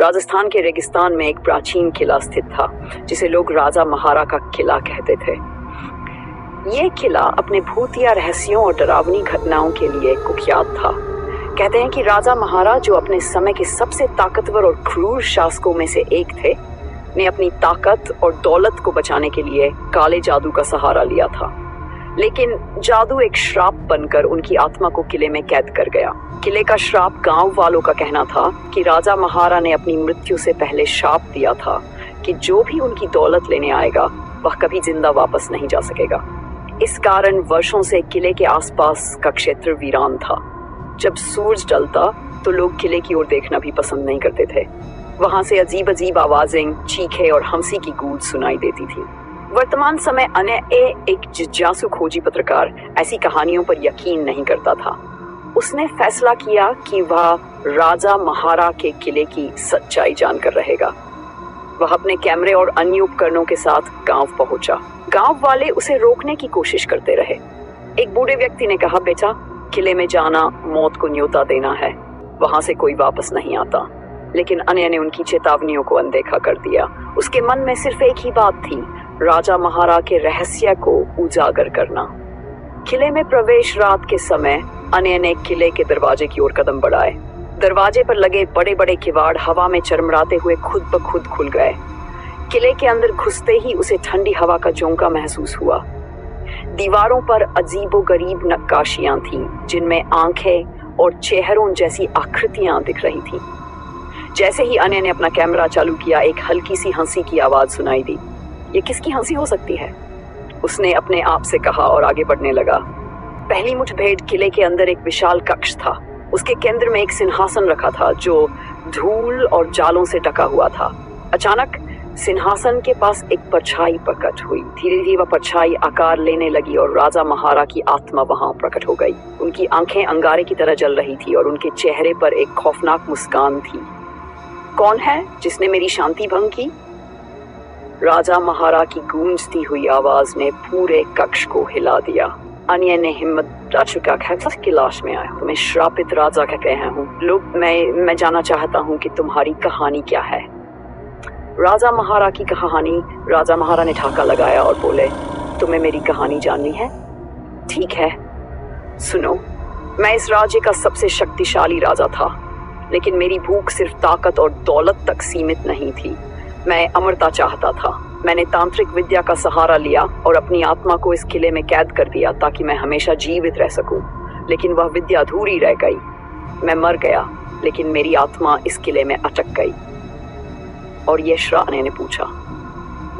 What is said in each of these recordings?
राजस्थान के रेगिस्तान में एक प्राचीन किला स्थित था जिसे लोग राजा महारा का किला कहते थे। ये किला अपने भूतिया रहस्यों और डरावनी घटनाओं के लिए कुख्यात था। कहते हैं कि राजा महारा, जो अपने समय के सबसे ताकतवर और क्रूर शासकों में से एक थे, ने अपनी ताकत और दौलत को बचाने के लिए काले जादू का सहारा लिया था। लेकिन जादू एक श्राप बनकर उनकी आत्मा को किले में कैद कर गया। किले का श्राप गांव वालों का कहना था कि राजा महारा ने अपनी मृत्यु से पहले शाप दिया था कि जो भी उनकी दौलत लेने आएगा वह कभी जिंदा वापस नहीं जा सकेगा। इस कारण वर्षों से किले के आसपास का क्षेत्र वीरान था। जब सूरज ढलता तो लोग किले की ओर देखना भी पसंद नहीं करते थे। वहां से अजीब अजीब आवाजें, चीखें और हंसी की गूंज सुनाई देती थी। वर्तमान समय एक जिज्ञासु खोजी पत्रकार ऐसी कहानियों पर यकीन नहीं करता था। उसने फैसला किया कि वह राजा महारा के किले की सच्चाई जानकर रहेगा। वह अपने कैमरे और अन्य उपकरणों के साथ गांव पहुंचा। गांव वाले उसे रोकने की कोशिश करते रहे। एक बूढ़े व्यक्ति ने कहा, बेटा, किले में जाना मौत को न्योता देना है, वहां से कोई वापस नहीं आता। लेकिन अन्य ने उनकी चेतावनियों को अनदेखा कर दिया। उसके मन में सिर्फ एक ही बात थी, राजा महारा के रहस्य को उजागर करना। किले में प्रवेश रात के समय अन्य ने किले के दरवाजे की ओर कदम बढ़ाए। दरवाजे पर लगे बड़े बड़े किवाड़ हवा में चरमराते हुए खुद ब खुद खुल गए। किले के अंदर घुसते ही उसे ठंडी हवा का झोंका महसूस हुआ। दीवारों पर अजीबोगरीब नक्काशियां थीं, जिनमें आंखें और चेहरों जैसी आकृतियां दिख रही थीं। जैसे ही अन्य ने अपना कैमरा चालू किया, एक हल्की सी हंसी की आवाज सुनाई दी। ये किसकी हंसी हो सकती है? उसने अपने आप से कहा और आगे बढ़ने लगा। पहली मुठभेड़ किले के अंदर एक विशाल कक्ष था। उसके केंद्र में एक सिंहासन रखा था जो धूल और जालों से ढका हुआ था। अचानक सिंहासन के पास एक परछाई प्रकट हुई। धीरे धीरे वह परछाई आकार लेने लगी और राजा महारा की आत्मा वहां प्रकट हो गई। उनकी आंखें अंगारे की तरह जल रही थी और उनके चेहरे पर एक खौफनाक मुस्कान थी। कौन है जिसने मेरी शांति भंग की? राजा महारा की गूंजती हुई आवाज ने पूरे कक्ष को हिला दिया। अन्य ने हिम्मत चुका की लाश में आया। तुम्हें श्रापित राजा कहते हैं हूँ। लोग, मैं जानना चाहता हूँ कि तुम्हारी कहानी क्या है। राजा महारा की कहानी। राजा महारा ने ठाका लगाया और बोले, तुम्हें मेरी कहानी जाननी है? ठीक है, सुनो। मैं इस राज्य का सबसे शक्तिशाली राजा था, लेकिन मेरी भूख सिर्फ ताकत और दौलत तक सीमित नहीं थी। मैं अमरता चाहता था। मैंने तांत्रिक विद्या का सहारा लिया और अपनी आत्मा को इस किले में कैद कर दिया ताकि मैं हमेशा जीवित रह सकूं। लेकिन वह विद्या अधूरी रह गई। मैं मर गया, लेकिन मेरी आत्मा इस किले में अटक गई। और यह श्राप, ने पूछा,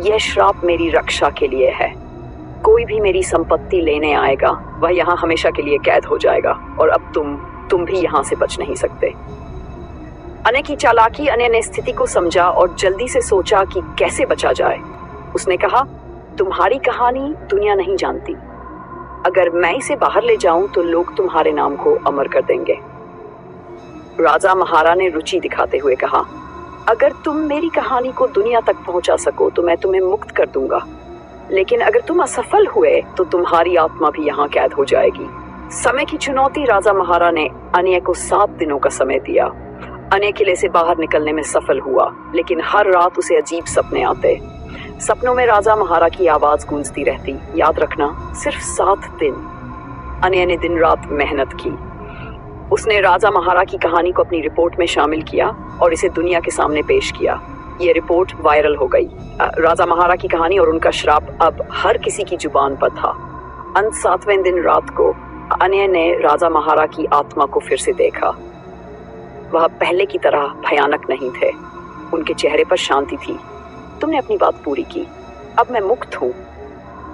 यह श्राप मेरी रक्षा के लिए है। कोई भी मेरी संपत्ति लेने आएगा, वह यहाँ हमेशा के लिए कैद हो जाएगा और अब तुम भी यहाँ से बच नहीं सकते। अन्य की चालाकी। अन्य ने स्थिति को समझा और जल्दी से सोचा कि कैसे बचा जाए। उसने कहा, तुम्हारी कहानी दुनिया नहीं जानती। अगर मैं इसे बाहर ले जाऊं तो लोग तुम्हारे नाम को अमर कर देंगे। राजा महारा ने रुचि दिखाते हुए कहा, अगर तुम मेरी कहानी को दुनिया तक पहुंचा सको तो मैं तुम्हें मुक्त कर दूंगा। लेकिन अगर तुम असफल हुए तो तुम्हारी आत्मा भी यहाँ कैद हो जाएगी। समय की चुनौती। राजा महारा ने अन्य को 7 दिनों का समय दिया। अन्य किले से बाहर निकलने में सफल हुआ, लेकिन हर रात उसे अजीब सपने आते। सपनों में राजा महारा की आवाज गूंजती रहती, याद रखना, सिर्फ 7 दिन। अन्य ने दिन रात मेहनत की। उसने राजा महारा की कहानी को अपनी रिपोर्ट में शामिल किया और इसे दुनिया के सामने पेश किया। ये रिपोर्ट वायरल हो गई। राजा महारा की कहानी और उनका श्राप अब हर किसी की जुबान पर था। अंत 7वें दिन रात को अन्य ने राजा महारा की आत्मा को फिर से देखा। वह पहले की तरह भयानक नहीं थे। उनके चेहरे पर शांति थी। तुमने अपनी बात पूरी की, अब मैं मुक्त हूँ,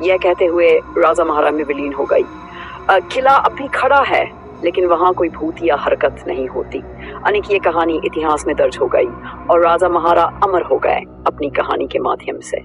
यह कहते हुए राजा महारा में विलीन हो गई। किला अब भी खड़ा है, लेकिन वहां कोई भूत या हरकत नहीं होती। अन्य की ये कहानी इतिहास में दर्ज हो गई और राजा महारा अमर हो गए अपनी कहानी के माध्यम से।